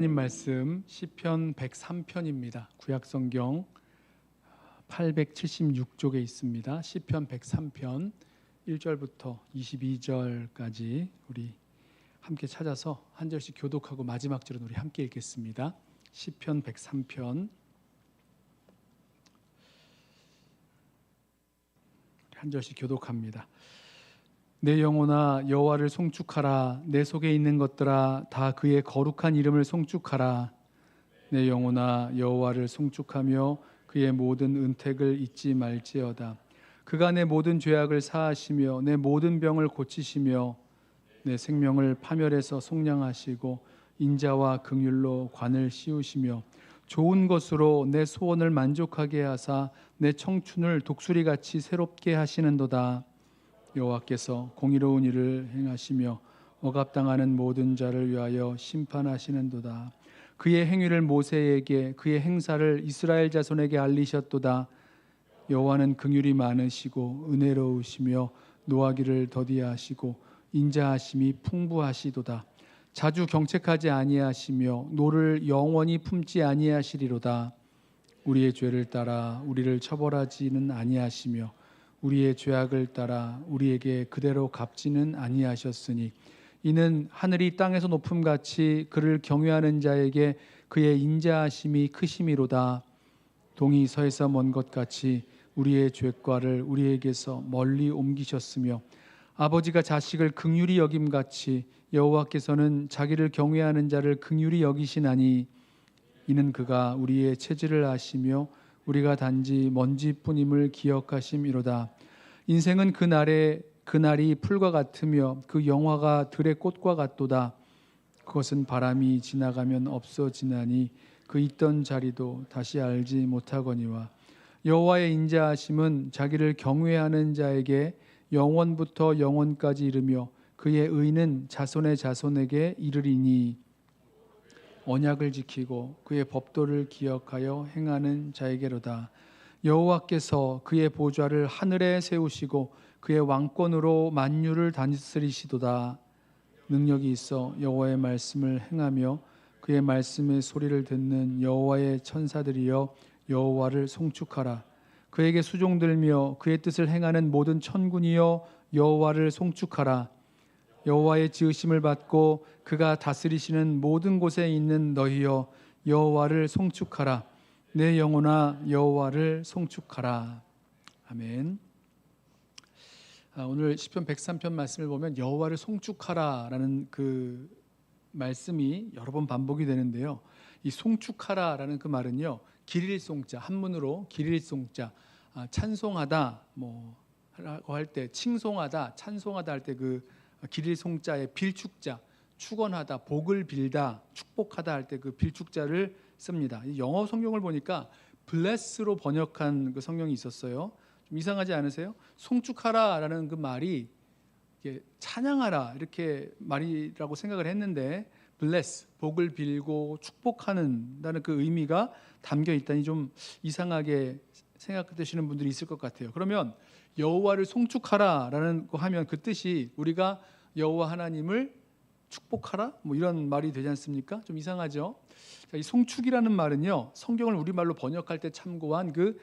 하나님 말씀 시편 103편입니다. 구약성경 876쪽에 있습니다. 시편 103편 1절부터 22절까지 우리 함께 찾아서 한 절씩 교독하고 마지막 절은 우리 함께 읽겠습니다. 시편 103편 한 절씩 교독합니다. 내 영혼아 여호와를 송축하라. 내 속에 있는 것들아 다 그의 거룩한 이름을 송축하라. 내 영혼아 여호와를 송축하며 그의 모든 은택을 잊지 말지어다. 그가 내 모든 죄악을 사하시며 내 모든 병을 고치시며 내 생명을 파멸해서 속량하시고 인자와 긍휼로 관을 씌우시며 좋은 것으로 내 소원을 만족하게 하사 내 청춘을 독수리같이 새롭게 하시는도다. 여호와께서 공의로운 일을 행하시며 억압당하는 모든 자를 위하여 심판하시는도다. 그의 행위를 모세에게 그의 행사를 이스라엘 자손에게 알리셨도다. 여호와는 긍휼이 많으시고 은혜로우시며 노하기를 더디하시고 인자하심이 풍부하시도다. 자주 경책하지 아니하시며 노를 영원히 품지 아니하시리로다. 우리의 죄를 따라 우리를 처벌하지는 아니하시며 우리의 죄악을 따라 우리에게 그대로 갚지는 아니하셨으니 이는 하늘이 땅에서 높음같이 그를 경외하는 자에게 그의 인자하심이 크심이로다. 동이 서에서 먼 것 같이 우리의 죄과를 우리에게서 멀리 옮기셨으며 아버지가 자식을 긍휼히 여김같이 여호와께서는 자기를 경외하는 자를 긍휼히 여기시나니 이는 그가 우리의 체질을 아시며 우리가 단지 먼지뿐임을 기억하심이로다. 인생은 그날이 풀과 같으며 그 영화가 들의 꽃과 같도다. 그것은 바람이 지나가면 없어지나니 그 있던 자리도 다시 알지 못하거니와 여호와의 인자하심은 자기를 경외하는 자에게 영원부터 영원까지 이르며 그의 의는 자손의 자손에게 이르리니 언약을 지키고 그의 법도를 기억하여 행하는 자에게로다. 여호와께서 그의 보좌를 하늘에 세우시고 그의 왕권으로 만유를 다스리시도다. 능력이 있어 여호와의 말씀을 행하며 그의 말씀의 소리를 듣는 여호와의 천사들이여 여호와를 송축하라. 그에게 수종들며 그의 뜻을 행하는 모든 천군이여 여호와를 송축하라. 여호와의 지으심을 받고 그가 다스리시는 모든 곳에 있는 너희여 여호와를 송축하라. 내 영혼아 여호와를 송축하라. 아멘. 오늘 시편 103편 말씀을 보면 여호와를 송축하라라는 그 말씀이 여러 번 반복이 되는데요. 이 송축하라라는 그 말은요, 기릴송자, 한문으로 기릴송자, 찬송하다 뭐라고 할 때 칭송하다, 찬송하다 할 때 그 기릴송자의 빌축자, 축원하다, 복을 빌다, 축복하다 할 때 그 빌축자를 씁니다. 영어 성경을 보니까 bless로 번역한 그 성경이 있었어요. 좀 이상하지 않으세요? 송축하라라는 그 말이 찬양하라 이렇게 말이라고 생각을 했는데 bless, 복을 빌고 축복하는다는 그 의미가 담겨 있다니 좀 이상하게 생각되시는 분들이 있을 것 같아요. 그러면 여호와를 송축하라라는 거 하면 그 뜻이 우리가 여호와 하나님을 축복하라 뭐 이런 말이 되지 않습니까? 좀 이상하죠. 자, 이 송축이라는 말은요, 성경을 우리말로 번역할 때 참고한 그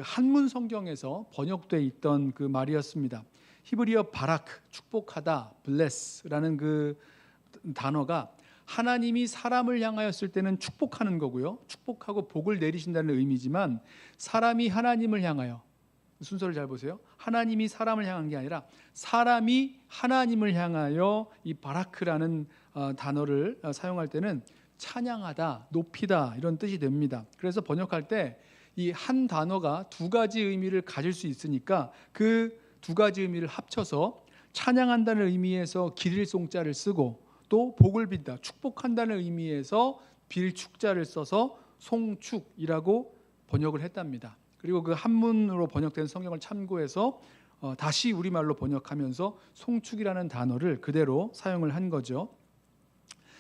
한문 성경에서 번역돼 있던 그 말이었습니다. 히브리어 바라크, 축복하다, bless라는 그 단어가 하나님이 사람을 향하였을 때는 축복하는 거고요, 축복하고 복을 내리신다는 의미지만 사람이 하나님을 향하여, 순서를 잘 보세요. 하나님이 사람을 향한 게 아니라 사람이 하나님을 향하여 이 바라크라는 단어를 사용할 때는 찬양하다, 높이다 이런 뜻이 됩니다. 그래서 번역할 때 이 한 단어가 두 가지 의미를 가질 수 있으니까 그 두 가지 의미를 합쳐서 찬양한다는 의미에서 기릴송자를 쓰고 또 복을 빈다, 축복한다는 의미에서 빌축자를 써서 송축이라고 번역을 했답니다. 그리고 그 한문으로 번역된 성경을 참고해서 다시 우리말로 번역하면서 송축이라는 단어를 그대로 사용을 한 거죠.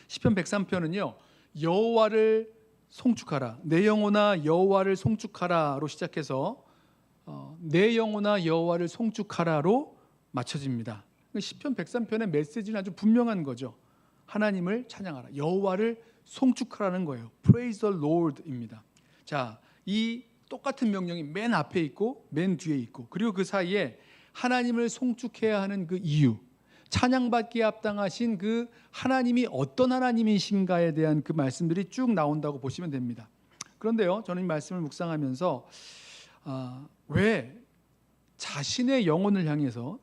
시편 103편은요, 여호와를 송축하라, 내 영혼아 여호와를 송축하라로 시작해서 내 영혼아 여호와를 송축하라로 맞춰집니다. 시편 103편의 메시지는 아주 분명한 거죠. 하나님을 찬양하라, 여호와를 송축하라는 거예요. Praise the Lord입니다. 자, 이 똑같은 명령이 맨 앞에 있고 맨 뒤에 있고, 그리고 그 사이에 하나님을 송축해야 하는 그 이유, 찬양받기에 합당하신 그 하나님이 어떤 하나님이신가에 대한 그 말씀들이 쭉 나온다고 보시면 됩니다. 그런데요, 저는 이 말씀을 묵상하면서 왜 자신의 영혼을 향해서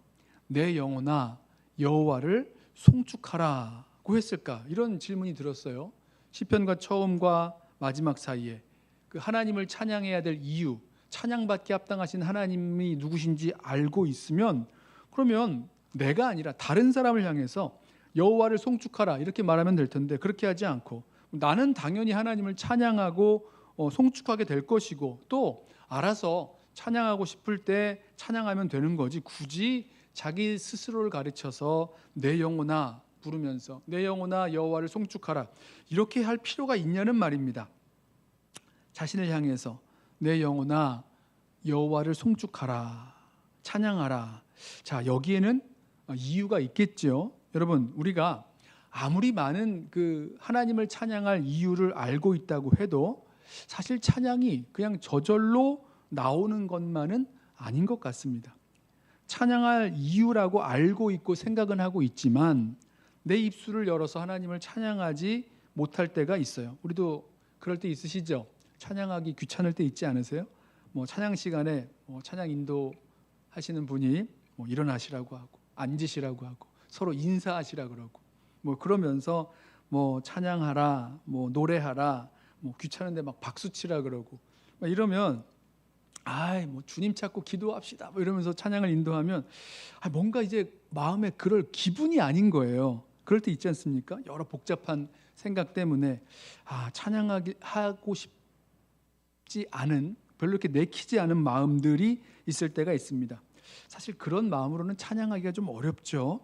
내 영혼아 여호와를 송축하라고 했을까? 이런 질문이 들었어요. 시편과 처음과 마지막 사이에 그 하나님을 찬양해야 될 이유, 찬양받기 합당하신 하나님이 누구신지 알고 있으면, 그러면 내가 아니라 다른 사람을 향해서 여호와를 송축하라 이렇게 말하면 될 텐데, 그렇게 하지 않고 나는 당연히 하나님을 찬양하고 송축하게 될 것이고, 또 알아서 찬양하고 싶을 때 찬양하면 되는 거지, 굳이 자기 스스로를 가르쳐서 내 영혼아 부르면서 내 영혼아 여호와를 송축하라 이렇게 할 필요가 있냐는 말입니다. 자신을 향해서 내 영혼아 여호와를 송축하라, 찬양하라. 자, 여기에는 이유가 있겠죠. 여러분, 우리가 아무리 많은 그 하나님을 찬양할 이유를 알고 있다고 해도 사실 찬양이 그냥 저절로 나오는 것만은 아닌 것 같습니다. 찬양할 이유라고 알고 있고 생각은 하고 있지만 내 입술을 열어서 하나님을 찬양하지 못할 때가 있어요. 우리도 그럴 때 있으시죠? 찬양하기 귀찮을 때 있지 않으세요? 찬양 시간에 찬양 인도 하시는 분이 일어나시라고 하고 앉으시라고 하고 서로 인사하시라 그러고 그러면서 찬양하라, 노래하라, 귀찮은데 막 박수치라 그러고 이러면 주님 찾고 기도합시다 이러면서 찬양을 인도하면 뭔가 이제 마음에 그럴 기분이 아닌 거예요. 그럴 때 있지 않습니까? 여러 복잡한 생각 때문에 찬양하고 싶지 않은, 별로 이렇게 내키지 않은 마음들이 있을 때가 있습니다. 사실 그런 마음으로는 찬양하기가 좀 어렵죠.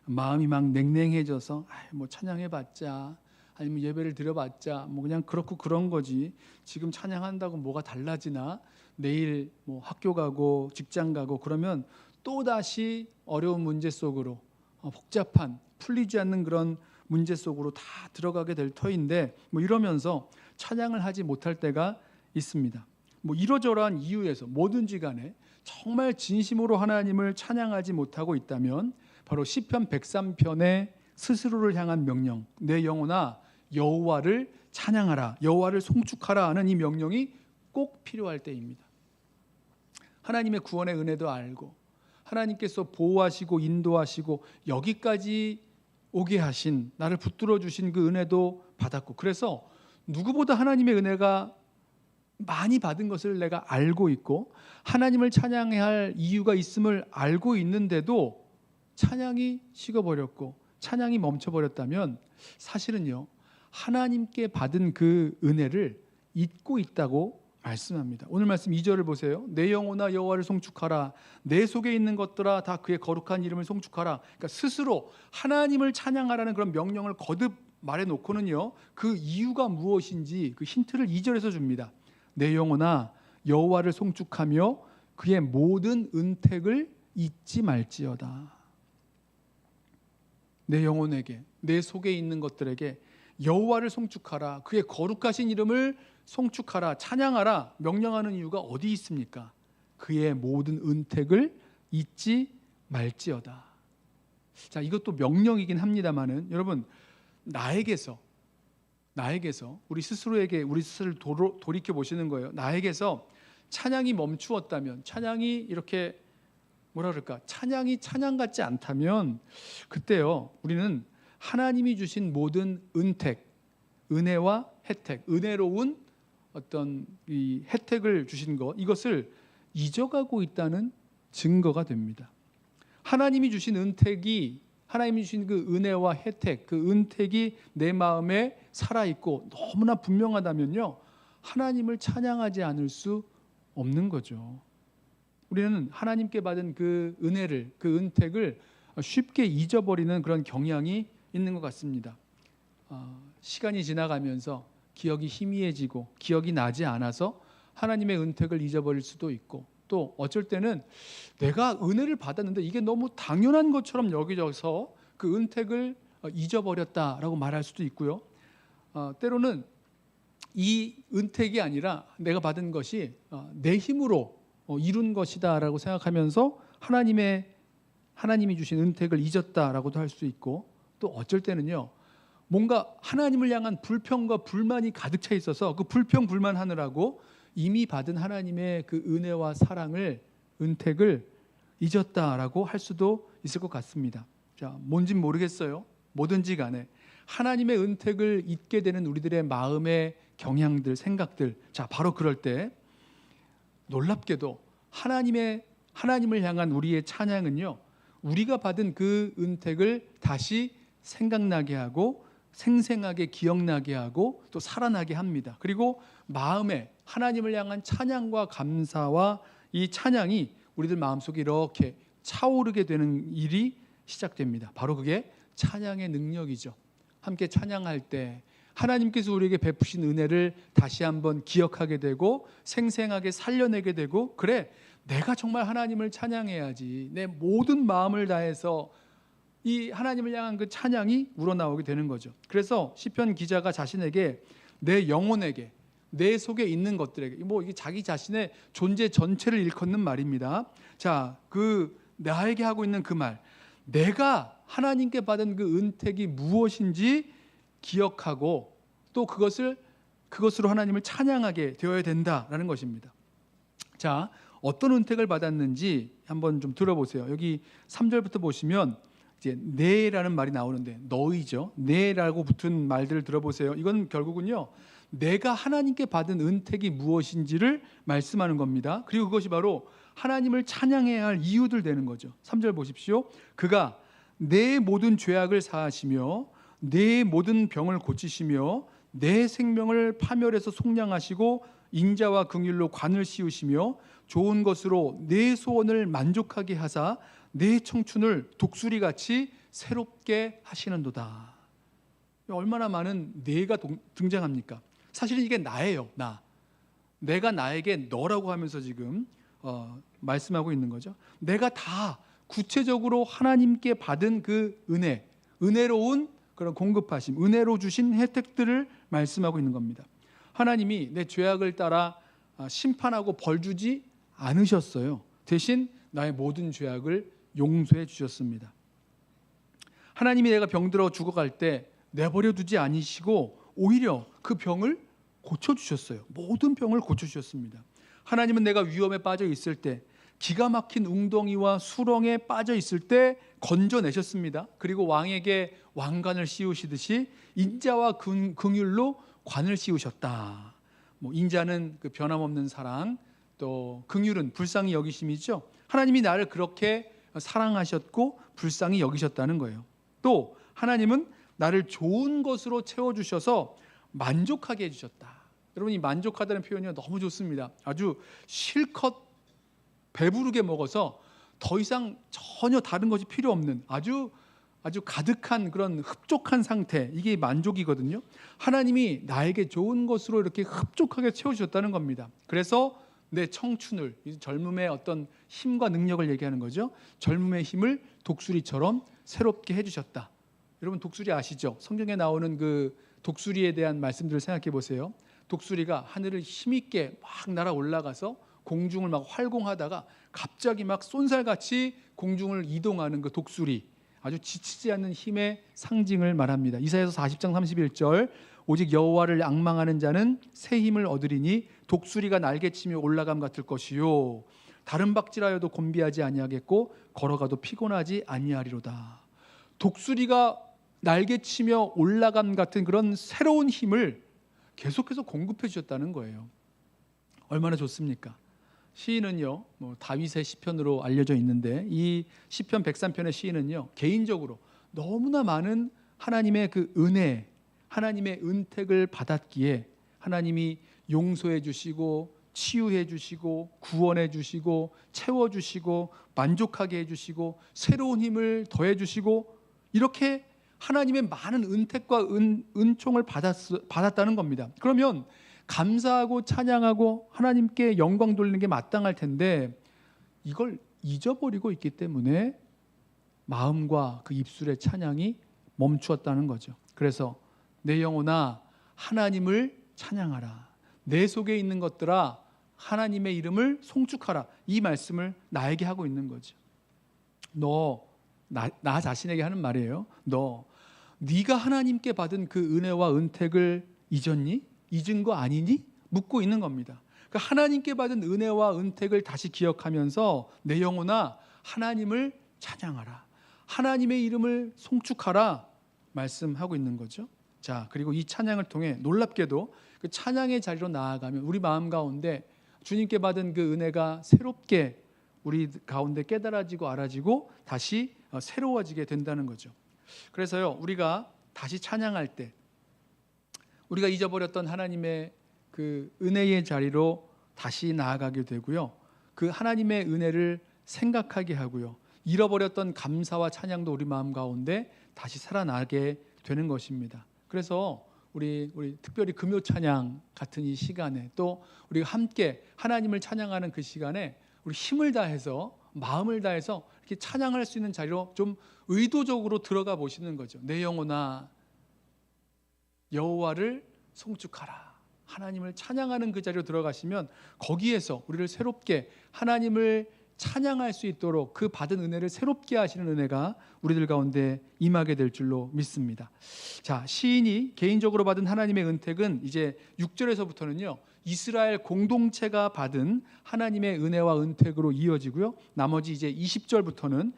마음이 막 냉랭해져서 찬양해봤자, 아니면 예배를 드려봤자 그냥 그렇고 그런 거지, 지금 찬양한다고 뭐가 달라지나, 내일 학교 가고 직장 가고 그러면 또다시 어려운 문제 속으로, 복잡한 풀리지 않는 그런 문제 속으로 다 들어가게 될 터인데 이러면서 찬양을 하지 못할 때가 있습니다. 이러저러한 이유에서 뭐든지 간에 정말 진심으로 하나님을 찬양하지 못하고 있다면 바로 시편 103편의 스스로를 향한 명령, 내 영혼아 여호와를 찬양하라, 여호와를 송축하라 하는 이 명령이 꼭 필요할 때입니다. 하나님의 구원의 은혜도 알고 하나님께서 보호하시고 인도하시고 여기까지 오게 하신, 나를 붙들어 주신 그 은혜도 받았고, 그래서 누구보다 하나님의 은혜가 많이 받은 것을 내가 알고 있고 하나님을 찬양해야 할 이유가 있음을 알고 있는데도 찬양이 식어버렸고 찬양이 멈춰버렸다면 사실은요, 하나님께 받은 그 은혜를 잊고 있다고 말씀합니다. 오늘 말씀 2절을 보세요. 내 영혼아 여호와를 송축하라, 내 속에 있는 것들아 다 그의 거룩한 이름을 송축하라. 그러니까 스스로 하나님을 찬양하라는 그런 명령을 거듭 말해놓고는요, 그 이유가 무엇인지 그 힌트를 2절에서 줍니다. 내 영혼아 여호와를 송축하며 그의 모든 은택을 잊지 말지어다. 내 영혼에게, 내 속에 있는 것들에게 여호와를 송축하라, 그의 거룩하신 이름을 송축하라, 찬양하라 명령하는 이유가 어디 있습니까? 그의 모든 은택을 잊지 말지어다. 자, 이것도 명령이긴 합니다만은 여러분, 나에게서 우리 스스로에게 우리 스스로를 돌이켜 보시는 거예요. 나에게서 찬양이 멈추었다면, 찬양이 이렇게 찬양이 찬양 같지 않다면 그때요, 우리는 하나님이 주신 모든 은택, 은혜와 혜택, 은혜로운 어떤 이 혜택을 주신 것, 이것을 잊어가고 있다는 증거가 됩니다. 하나님이 주신 은택이, 하나님이 주신 그 은혜와 혜택, 그 은택이 내 마음에 살아있고 너무나 분명하다면요, 하나님을 찬양하지 않을 수 없는 거죠. 우리는 하나님께 받은 그 은혜를, 그 은택을 쉽게 잊어버리는 그런 경향이 있는 것 같습니다. 시간이 지나가면서 기억이 희미해지고 기억이 나지 않아서 하나님의 은택을 잊어버릴 수도 있고, 또 어쩔 때는 내가 은혜를 받았는데 이게 너무 당연한 것처럼 여겨져서 그 은택을 잊어버렸다라고 말할 수도 있고요. 때로는 이 은택이 아니라 내가 받은 것이 내 힘으로 이룬 것이다라고 생각하면서 하나님이 주신 은택을 잊었다라고도 할 수 있고, 또 어쩔 때는요, 뭔가 하나님을 향한 불평과 불만이 가득 차 있어서 그 불평 불만하느라고 이미 받은 하나님의 그 은혜와 사랑을, 은택을 잊었다라고 할 수도 있을 것 같습니다. 자, 뭔진 모르겠어요. 뭐든지 간에 하나님의 은택을 잊게 되는 우리들의 마음의 경향들, 생각들, 자, 바로 그럴 때 놀랍게도 하나님을 향한 우리의 찬양은요, 우리가 받은 그 은택을 다시 생각나게 하고 생생하게 기억나게 하고 또 살아나게 합니다. 그리고 마음에 하나님을 향한 찬양과 감사와 이 찬양이 우리들 마음속에 이렇게 차오르게 되는 일이 시작됩니다. 바로 그게 찬양의 능력이죠. 함께 찬양할 때 하나님께서 우리에게 베푸신 은혜를 다시 한번 기억하게 되고 생생하게 살려내게 되고, 그래, 내가 정말 하나님을 찬양해야지, 내 모든 마음을 다해서 이 하나님을 향한 그 찬양이 우러나오게 되는 거죠. 그래서 시편 기자가 자신에게, 내 영혼에게, 내 속에 있는 것들에게, 이게 자기 자신의 존재 전체를 일컫는 말입니다. 자, 그 나에게 하고 있는 그 말, 내가 하나님께 받은 그 은택이 무엇인지 기억하고 또 그것으로 하나님을 찬양하게 되어야 된다라는 것입니다. 자, 어떤 은택을 받았는지 한번 좀 들어보세요. 여기 3절부터 보시면 이제 네라는 말이 나오는데, 너희죠. 네라고 붙은 말들을 들어보세요. 이건 결국은요, 내가 하나님께 받은 은택이 무엇인지를 말씀하는 겁니다. 그리고 그것이 바로 하나님을 찬양해야 할 이유들 되는 거죠. 3절 보십시오. 그가 내 모든 죄악을 사하시며 내 모든 병을 고치시며 내 생명을 파멸해서 속량하시고 인자와 긍휼로 관을 씌우시며 좋은 것으로 내 소원을 만족하게 하사 내 청춘을 독수리같이 새롭게 하시는도다. 얼마나 많은 내가 등장합니까? 사실 이게 나예요. 내가 나에게 너라고 하면서 지금 말씀하고 있는 거죠. 내가 다 구체적으로 하나님께 받은 그 은혜로운 그런 공급하심, 은혜로 주신 혜택들을 말씀하고 있는 겁니다. 하나님이 내 죄악을 따라 심판하고 벌 주지 않으셨어요. 대신 나의 모든 죄악을 용서해 주셨습니다. 하나님이 내가 병들어 죽어갈 때 내버려 두지 않으시고 오히려 그 병을 고쳐주셨어요. 모든 병을 고쳐주셨습니다. 하나님은 내가 위험에 빠져 있을 때, 기가 막힌 웅덩이와 수렁에 빠져 있을 때 건져내셨습니다. 그리고 왕에게 왕관을 씌우시듯이 인자와 긍휼로 관을 씌우셨다. 인자는 그 변함없는 사랑, 또 긍휼은 불쌍히 여기심이죠. 하나님이 나를 그렇게 사랑하셨고 불쌍히 여기셨다는 거예요. 또 하나님은 나를 좋은 것으로 채워주셔서 만족하게 해주셨다. 여러분, 이 만족하다는 표현이 너무 좋습니다. 아주 실컷 배부르게 먹어서 더 이상 전혀 다른 것이 필요 없는 아주 가득한 그런 흡족한 상태, 이게 만족이거든요. 하나님이 나에게 좋은 것으로 이렇게 흡족하게 채워주셨다는 겁니다. 그래서 내 청춘을, 젊음의 어떤 힘과 능력을 얘기하는 거죠. 젊음의 힘을 독수리처럼 새롭게 해주셨다. 여러분, 독수리 아시죠? 성경에 나오는 그 독수리에 대한 말씀들을 생각해 보세요. 독수리가 하늘을 힘있게 막 날아 올라가서 공중을 막 활공하다가 갑자기 막 쏜살같이 공중을 이동하는 그 독수리, 아주 지치지 않는 힘의 상징을 말합니다. 이사야서 40장 31절, 오직 여호와를 앙망하는 자는 새 힘을 얻으리니 독수리가 날개치며 올라감 같을 것이요 다른 박질하여도 곤비하지 아니하겠고 걸어가도 피곤하지 아니하리로다. 독수리가 날개치며 올라감 같은 그런 새로운 힘을 계속해서 공급해 주셨다는 거예요. 얼마나 좋습니까? 시인은요, 다윗의 시편으로 알려져 있는데, 이 시편 103편의 시인은요, 개인적으로 너무나 많은 하나님의 그 은혜, 하나님의 은택을 받았기에 하나님이 용서해 주시고 치유해 주시고 구원해 주시고 채워 주시고 만족하게 해 주시고 새로운 힘을 더해 주시고, 이렇게 하나님의 많은 은택과 은총을 받았다는 겁니다. 그러면 감사하고 찬양하고 하나님께 영광 돌리는 게 마땅할 텐데, 이걸 잊어버리고 있기 때문에 마음과 그 입술의 찬양이 멈추었다는 거죠. 그래서 내 영혼아 하나님을 찬양하라. 내 속에 있는 것들아 하나님의 이름을 송축하라. 이 말씀을 나에게 하고 있는 거죠. 나 자신에게 하는 말이에요. 네가 하나님께 받은 그 은혜와 은택을 잊었니? 잊은 거 아니니? 묻고 있는 겁니다. 그러니까 하나님께 받은 은혜와 은택을 다시 기억하면서 내 영혼아 하나님을 찬양하라. 하나님의 이름을 송축하라 말씀하고 있는 거죠. 자, 그리고 이 찬양을 통해 놀랍게도 그 찬양의 자리로 나아가면 우리 마음 가운데 주님께 받은 그 은혜가 새롭게 우리 가운데 깨달아지고 알아지고 다시 새로워지게 된다는 거죠. 그래서요, 우리가 다시 찬양할 때 우리가 잊어버렸던 하나님의 그 은혜의 자리로 다시 나아가게 되고요, 그 하나님의 은혜를 생각하게 하고요, 잃어버렸던 감사와 찬양도 우리 마음 가운데 다시 살아나게 되는 것입니다. 그래서 우리 특별히 금요 찬양 같은 이 시간에 또 우리가 함께 하나님을 찬양하는 그 시간에 우리 힘을 다해서 마음을 다해서 이렇게 찬양할 수 있는 자리로 좀 의도적으로 들어가 보시는 거죠. 내 영혼아 여호와를 송축하라. 하나님을 찬양하는 그 자리로 들어가시면 거기에서 우리를 새롭게 하나님을 찬양할 수 있도록 그 받은 은혜를 새롭게 하시는 은혜가 우리들 가운데 임하게 될 줄로 믿습니다. 자, 시인이 개인적으로 받은 하나님의 은택은 이제 6절에서부터는요 이스라엘 공동체가 받은 하나님의 은혜와 은택으로 이어지고요, 나머지 이제 20절부터는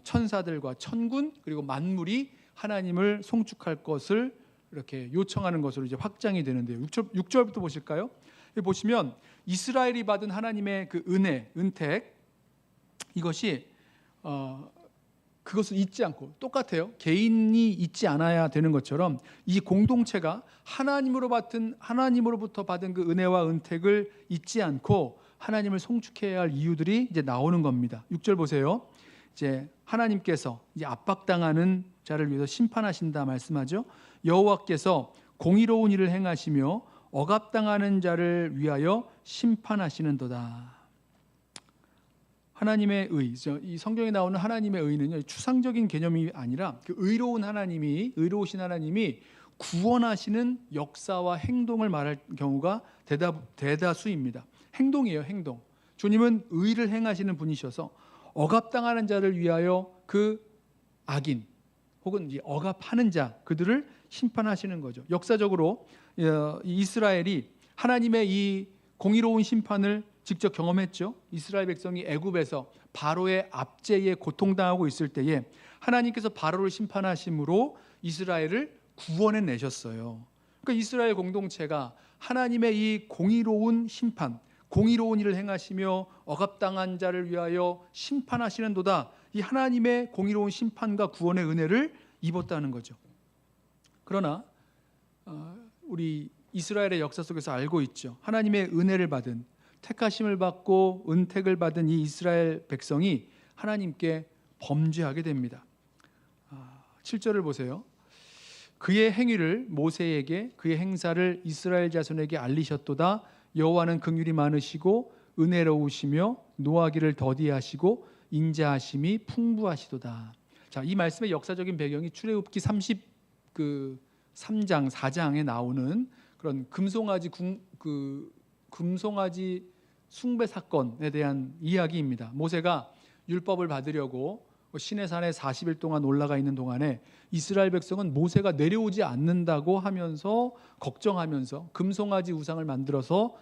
천사들과 천군 그리고 만물이 하나님을 송축할 것을 이렇게 요청하는 것으로 이제 확장이 되는데요. 6절부터 보실까요? 여기 보시면 이스라엘이 받은 하나님의 그 은혜, 은택, 이것이 그것을 잊지 않고 똑같아요. 개인이 잊지 않아야 되는 것처럼 이 공동체가 하나님으로부터 받은 그 은혜와 은택을 잊지 않고 하나님을 송축해야 할 이유들이 이제 나오는 겁니다. 6절 보세요. 이제 하나님께서 이제 압박당하는 자를 위해서 심판하신다 말씀하죠. 여호와께서 공의로운 일을 행하시며 억압당하는 자를 위하여 심판하시는도다. 하나님의 의, 이 성경에 나오는 하나님의 의는요, 추상적인 개념이 아니라 그 의로우신 하나님이 구원하시는 역사와 행동을 말할 경우가 대다수입니다. 행동이에요, 행동. 주님은 의를 행하시는 분이셔서 억압당하는 자를 위하여 그 악인 혹은 억압하는 자 그들을 심판하시는 거죠. 역사적으로 이스라엘이 하나님의 이 공의로운 심판을 직접 경험했죠. 이스라엘 백성이 애굽에서 바로의 압제에 고통당하고 있을 때에 하나님께서 바로를 심판하심으로 이스라엘을 구원해 내셨어요. 그러니까 이스라엘 공동체가 하나님의 이 공의로운 심판, 공의로운 일을 행하시며 억압당한 자를 위하여 심판하시는도다, 이 하나님의 공의로운 심판과 구원의 은혜를 입었다는 거죠. 그러나 우리 이스라엘의 역사 속에서 알고 있죠. 하나님의 은혜를 받은, 택하심을 받고 은택을 받은 이 이스라엘 백성이 하나님께 범죄하게 됩니다. 7절을 보세요. 그의 행위를 모세에게, 그의 행사를 이스라엘 자손에게 알리셨도다. 여호와는 긍휼이 많으시고 은혜로우시며 노하기를 더디하시고 인자하심이 풍부하시도다. 자, 이 말씀의 역사적인 배경이 출애굽기 3장 4장에 나오는 그런 금송아지 숭배 사건에 대한 이야기입니다. 모세가 율법을 받으려고 시내산에 40일 동안 올라가 있는 동안에 이스라엘 백성은 모세가 내려오지 않는다고 하면서 걱정하면서 금송아지 우상을 만들어서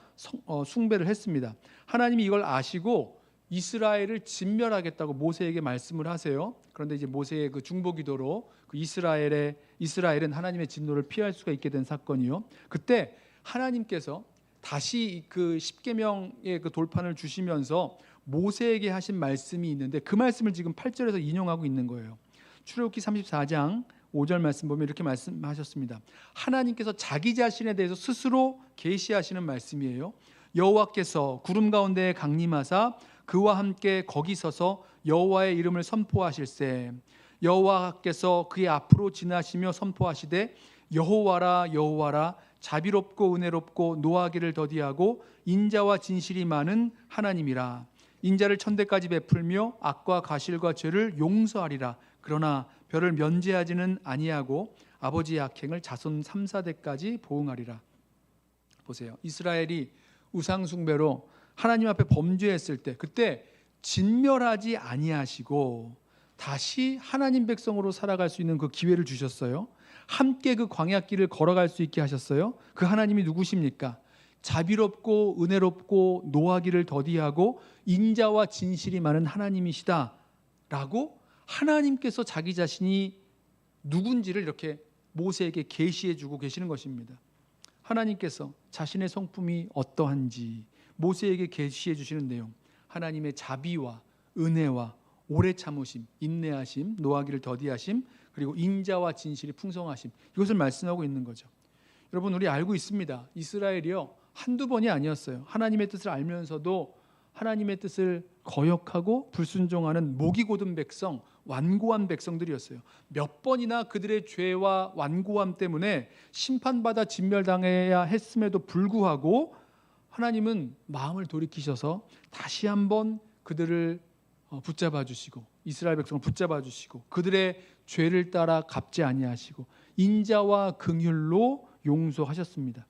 숭배를 했습니다. 하나님이 이걸 아시고 이스라엘을 진멸하겠다고 모세에게 말씀을 하세요. 그런데 이제 모세의 그 중보기도로 그 이스라엘은 하나님의 진노를 피할 수가 있게 된 사건이요. 그때 하나님께서 다시 그 십계명의 그 돌판을 주시면서 모세에게 하신 말씀이 있는데 그 말씀을 지금 8절에서 인용하고 있는 거예요. 출애굽기 34장 5절 말씀 보면 이렇게 말씀하셨습니다. 하나님께서 자기 자신에 대해서 스스로 계시하시는 말씀이에요. 여호와께서 구름 가운데 강림하사 그와 함께 거기 서서 여호와의 이름을 선포하실세. 여호와께서 그의 앞으로 지나시며 선포하시되 여호와라 여호와라 자비롭고 은혜롭고 노하기를 더디하고 인자와 진실이 많은 하나님이라. 인자를 천대까지 베풀며 악과 가실과 죄를 용서하리라. 그러나 별을 면제하지는 아니하고 아버지의 악행을 자손 3, 4대까지 보응하리라. 보세요. 이스라엘이 우상 숭배로 하나님 앞에 범죄했을 때 그때 진멸하지 아니하시고 다시 하나님 백성으로 살아갈 수 있는 그 기회를 주셨어요. 함께 그 광야길을 걸어갈 수 있게 하셨어요. 그 하나님이 누구십니까? 자비롭고 은혜롭고 노하기를 더디하고 인자와 진실이 많은 하나님이시다라고 하나님께서 자기 자신이 누군지를 이렇게 모세에게 계시해 주고 계시는 것입니다. 하나님께서 자신의 성품이 어떠한지 모세에게 계시해 주시는 내용, 하나님의 자비와 은혜와 오래 참으심, 인내하심, 노하기를 더디하심, 그리고 인자와 진실이 풍성하심, 이것을 말씀하고 있는 거죠. 여러분, 우리 알고 있습니다. 이스라엘이요 한두 번이 아니었어요. 하나님의 뜻을 알면서도 하나님의 뜻을 거역하고 불순종하는 목이 곧은 백성, 완고한 백성들이었어요. 몇 번이나 그들의 죄와 완고함 때문에 심판받아 진멸당해야 했음에도 불구하고 하나님은 마음을 돌이키셔서 다시 한번 그들을 붙잡아 주시고 이스라엘 백성을 붙잡아 주시고 그들의 죄를 따라 갚지 아니하시고 인자와 긍휼로 용서하셨습니다.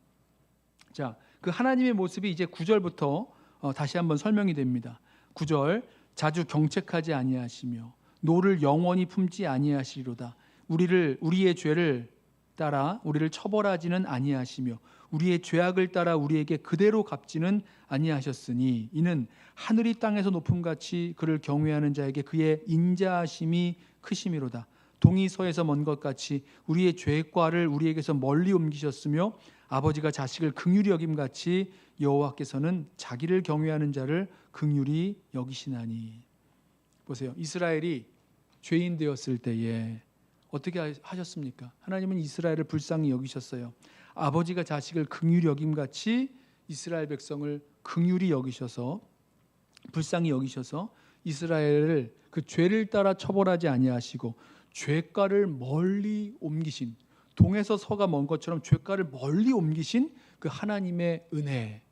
자, 그 하나님의 모습이 이제 9절부터 다시 한번 설명이 됩니다. 9절, 자주 경책하지 아니하시며 노를 영원히 품지 아니하시리로다. 우리의 죄를 따라 우리를 처벌하지는 아니하시며 우리의 죄악을 따라 우리에게 그대로 갚지는 아니하셨으니 이는 하늘이 땅에서 높음같이 그를 경외하는 자에게 그의 인자하심이 크심이로다. 동이 서에서 먼 것 같이 우리의 죄과를 우리에게서 멀리 옮기셨으며 아버지가 자식을 긍휼히 여김같이 여호와께서는 자기를 경외하는 자를 긍휼히 여기시나니. 보세요. 이스라엘이 죄인 되었을 때에 어떻게 하셨습니까? 하나님은 이스라엘을 불쌍히 여기셨어요. 아버지가 자식을 긍휼히 여김같이 이스라엘 백성을 긍휼히 여기셔서 불쌍히 여기셔서 이스라엘을 그 죄를 따라 처벌하지 아니하시고 죄가를 멀리 옮기신, 동에서 서가 먼 것처럼 죄가를 멀리 옮기신 그 하나님의 은혜,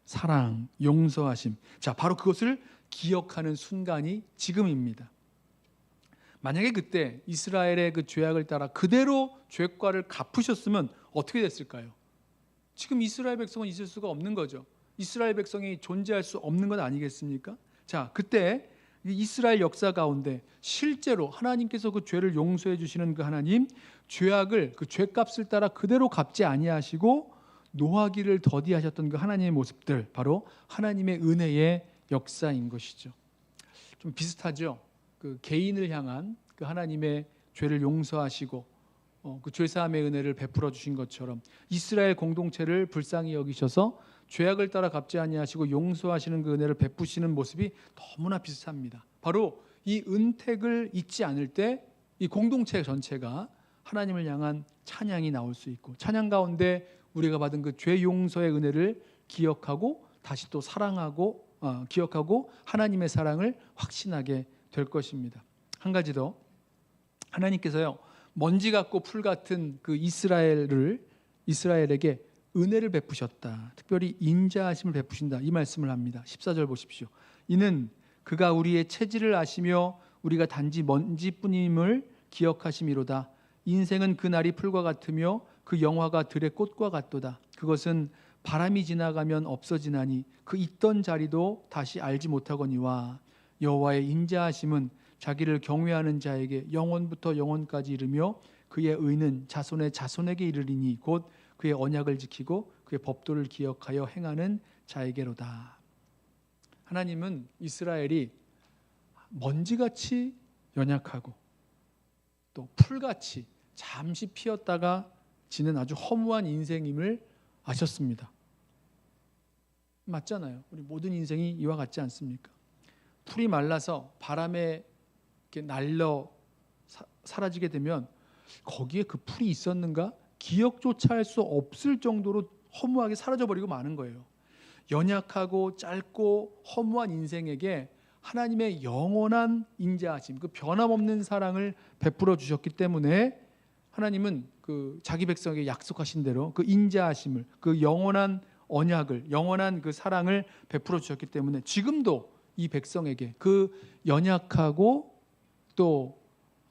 사랑, 용서하심. 자, 바로 그것을 기억하는 순간이 지금입니다. 만약에 그때 이스라엘의 그 죄악을 따라 그대로 죄과를 갚으셨으면 어떻게 됐을까요? 지금 이스라엘 백성은 있을 수가 없는 거죠. 이스라엘 백성이 존재할 수 없는 것 아니겠습니까? 자, 그때 이스라엘 역사 가운데 실제로 하나님께서 그 죄를 용서해 주시는 그 하나님, 죄악을 그 죄값을 따라 그대로 갚지 아니하시고 노하기를 더디하셨던 그 하나님의 모습들, 바로 하나님의 은혜의 역사인 것이죠. 좀 비슷하죠. 그 개인을 향한 그 하나님의 죄를 용서하시고 그 죄사함의 은혜를 베풀어 주신 것처럼 이스라엘 공동체를 불쌍히 여기셔서 죄악을 따라 갚지 아니하시고 용서하시는 그 은혜를 베푸시는 모습이 너무나 비슷합니다. 바로 이 은택을 잊지 않을 때 이 공동체 전체가 하나님을 향한 찬양이 나올 수 있고, 찬양 가운데 우리가 받은 그 죄 용서의 은혜를 기억하고 다시 또 사랑하고 기억하고 하나님의 사랑을 확신하게 될 것입니다. 한 가지 더, 하나님께서요 먼지 같고 풀 같은 그 이스라엘에게 은혜를 베푸셨다. 특별히 인자하심을 베푸신다. 이 말씀을 합니다. 14절 보십시오. 이는 그가 우리의 체질을 아시며 우리가 단지 먼지뿐임을 기억하심이로다. 인생은 그 날이 풀과 같으며 그 영화가 들의 꽃과 같도다. 그것은 바람이 지나가면 없어지나니 그 있던 자리도 다시 알지 못하거니와 여호와의 인자하심은 자기를 경외하는 자에게 영원부터 영원까지 이르며 그의 의는 자손의 자손에게 이르리니 곧 그의 언약을 지키고 그의 법도를 기억하여 행하는 자에게로다. 하나님은 이스라엘이 먼지같이 연약하고 또 풀같이 잠시 피었다가 지는 아주 허무한 인생임을 아셨습니다. 맞잖아요. 우리 모든 인생이 이와 같지 않습니까? 풀이 말라서 바람에 이렇게 날려 사라지게 되면 거기에 그 풀이 있었는가 기억조차 할 수 없을 정도로 허무하게 사라져버리고 마는 거예요. 연약하고 짧고 허무한 인생에게 하나님의 영원한 인자하심, 그 변함없는 사랑을 베풀어 주셨기 때문에 하나님은 그 자기 백성에게 약속하신 대로 그 인자하심을, 그 영원한 언약을, 영원한 그 사랑을 베풀어 주셨기 때문에 지금도 이 백성에게 그 연약하고 또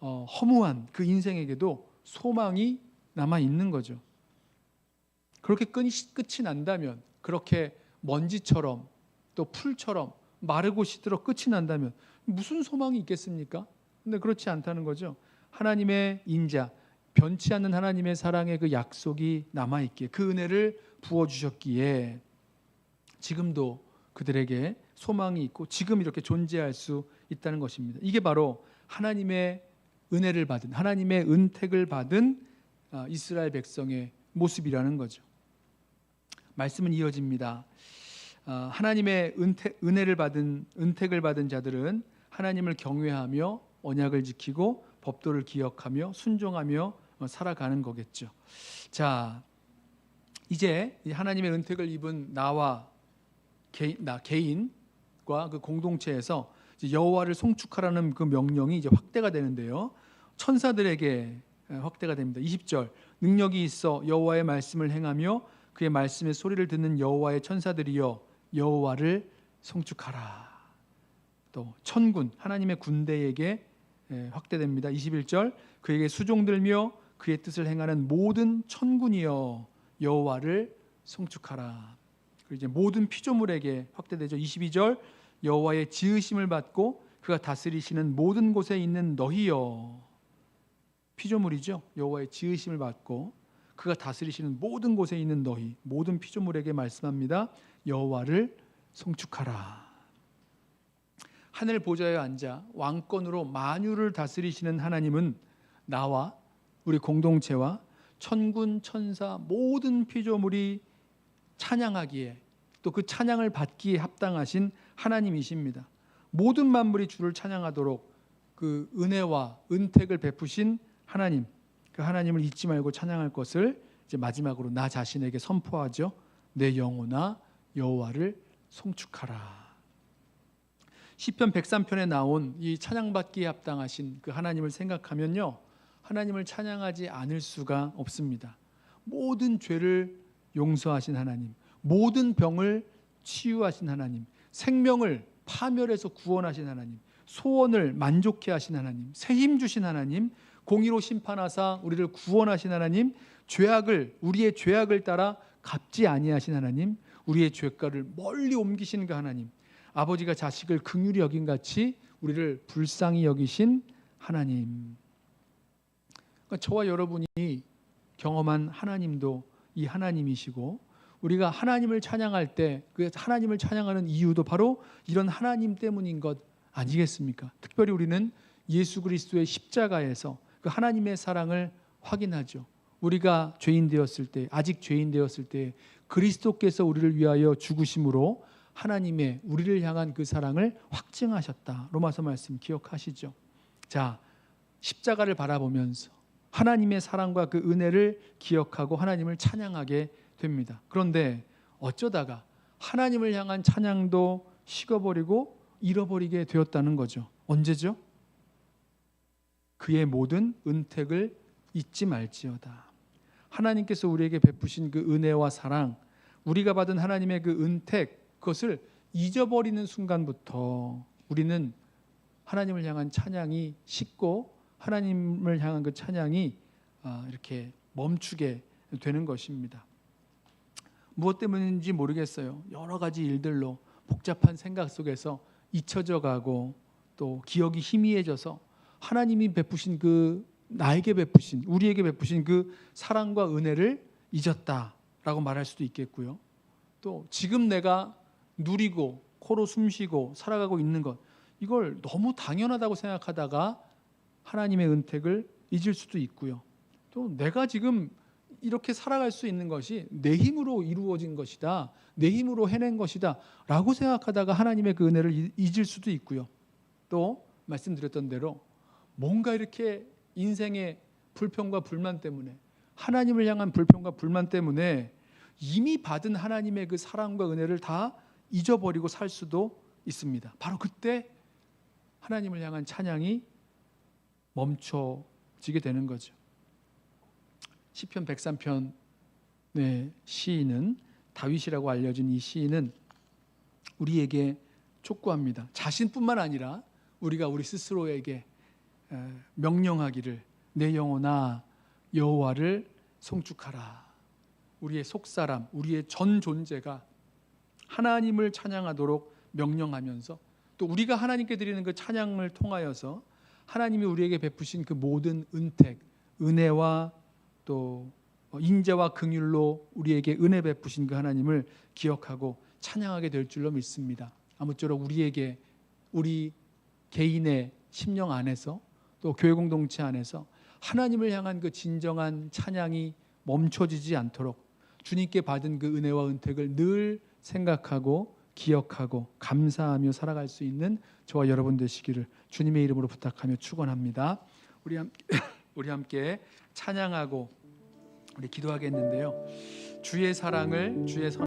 허무한 그 인생에게도 소망이 남아 있는 거죠. 그렇게 끝이 난다면, 그렇게 먼지처럼 또 풀처럼 마르고 시들어 끝이 난다면 무슨 소망이 있겠습니까? 근데 그렇지 않다는 거죠. 하나님의 인자, 변치 않는 하나님의 사랑의 그 약속이 남아있기에, 그 은혜를 부어주셨기에 지금도 그들에게 소망이 있고 지금 이렇게 존재할 수 있다는 것입니다. 이게 바로 하나님의 은혜를 받은, 하나님의 은택을 받은 이스라엘 백성의 모습이라는 거죠. 말씀은 이어집니다. 하나님의 은혜를 받은, 은택을 받은 자들은 하나님을 경외하며 언약을 지키고 법도를 기억하며 순종하며 살아가는 거겠죠. 자, 이제 하나님의 은택을 입은 나와 개인과 그 공동체에서 여호와를 송축하라는 그 명령이 이제 확대가 되는데요. 천사들에게 확대가 됩니다. 20절, 능력이 있어 여호와의 말씀을 행하며 그의 말씀의 소리를 듣는 여호와의 천사들이여 여호와를 송축하라. 또 천군, 하나님의 군대에게 확대됩니다. 21절, 그에게 수종들며 그의 뜻을 행하는 모든 천군이여 여호와를 송축하라. 그리고 이제 모든 피조물에게 확대되죠. 22절, 여호와의 지으심을 받고 그가 다스리시는 모든 곳에 있는 너희여. 피조물이죠. 여호와의 지으심을 받고 그가 다스리시는 모든 곳에 있는 너희, 모든 피조물에게 말씀합니다. 여호와를 송축하라. 하늘 보좌에 앉아 왕권으로 만유를 다스리시는 하나님은 나와 우리 공동체와 천군 천사 모든 피조물이 찬양하기에, 또 그 찬양을 받기에 합당하신 하나님이십니다. 모든 만물이 주를 찬양하도록 그 은혜와 은택을 베푸신 하나님, 그 하나님을 잊지 말고 찬양할 것을 이제 마지막으로 나 자신에게 선포하죠. 내 영혼아 여호와를 송축하라. 시편 103편에 나온 이 찬양받기에 합당하신 그 하나님을 생각하면요, 하나님을 찬양하지 않을 수가 없습니다. 모든 죄를 용서하신 하나님, 모든 병을 치유하신 하나님, 생명을 파멸해서 구원하신 하나님, 소원을 만족케 하신 하나님, 새 힘 주신 하나님, 공의로 심판하사 우리를 구원하신 하나님, 우리의 죄악을 따라 갚지 아니하신 하나님, 우리의 죄가를 멀리 옮기신 그 하나님, 아버지가 자식을 긍휼히 여긴 같이 우리를 불쌍히 여기신 하나님. 그러니까 저와 여러분이 경험한 하나님도 이 하나님이시고, 우리가 하나님을 찬양할 때 그 하나님을 찬양하는 이유도 바로 이런 하나님 때문인 것 아니겠습니까? 특별히 우리는 예수 그리스도의 십자가에서 그 하나님의 사랑을 확인하죠. 우리가 죄인 되었을 때, 아직 죄인 되었을 때 그리스도께서 우리를 위하여 죽으심으로 하나님의 우리를 향한 그 사랑을 확증하셨다. 로마서 말씀 기억하시죠? 자, 십자가를 바라보면서 하나님의 사랑과 그 은혜를 기억하고 하나님을 찬양하게 됩니다. 그런데 어쩌다가 하나님을 향한 찬양도 식어버리고 잃어버리게 되었다는 거죠. 언제죠? 그의 모든 은택을 잊지 말지어다. 하나님께서 우리에게 베푸신 그 은혜와 사랑, 우리가 받은 하나님의 그 은택, 그것을 잊어버리는 순간부터 우리는 하나님을 향한 찬양이 식고 하나님을 향한 그 찬양이 이렇게 멈추게 되는 것입니다. 무엇 때문인지 모르겠어요. 여러 가지 일들로 복잡한 생각 속에서 잊혀져 가고 또 기억이 희미해져서 하나님이 베푸신 그 나에게 베푸신, 우리에게 베푸신 그 사랑과 은혜를 잊었다라고 말할 수도 있겠고요. 또 지금 내가 누리고 코로 숨쉬고 살아가고 있는 것, 이걸 너무 당연하다고 생각하다가 하나님의 은택을 잊을 수도 있고요. 또 내가 지금 이렇게 살아갈 수 있는 것이 내 힘으로 이루어진 것이다, 내 힘으로 해낸 것이다 라고 생각하다가 하나님의 그 은혜를 잊을 수도 있고요. 또 말씀드렸던 대로 뭔가 이렇게 인생의 불평과 불만 때문에, 하나님을 향한 불평과 불만 때문에 이미 받은 하나님의 그 사랑과 은혜를 다 잊어버리고 살 수도 있습니다. 바로 그때 하나님을 향한 찬양이 멈춰지게 되는 거죠. 시편 103편의 시인은, 다윗이라고 알려진 이 시인은 우리에게 촉구합니다. 자신뿐만 아니라 우리가 우리 스스로에게 명령하기를, 내 영혼아 여호와를 송축하라. 우리의 속사람, 우리의 전 존재가 하나님을 찬양하도록 명령하면서 또 우리가 하나님께 드리는 그 찬양을 통하여서 하나님이 우리에게 베푸신 그 모든 은택, 은혜와 또 인자와 긍휼로 우리에게 은혜 베푸신 그 하나님을 기억하고 찬양하게 될 줄로 믿습니다. 아무쪼록 우리에게 우리 개인의 심령 안에서 또 교회 공동체 안에서 하나님을 향한 그 진정한 찬양이 멈춰지지 않도록 주님께 받은 그 은혜와 은택을 늘 생각하고 기억하고 감사하며 살아갈 수 있는 저와 여러분 되시기를 주님의 이름으로 부탁하며 축원합니다. 우리 함께 찬양하고 우리 기도하겠는데요. 주의 사랑을 주의 선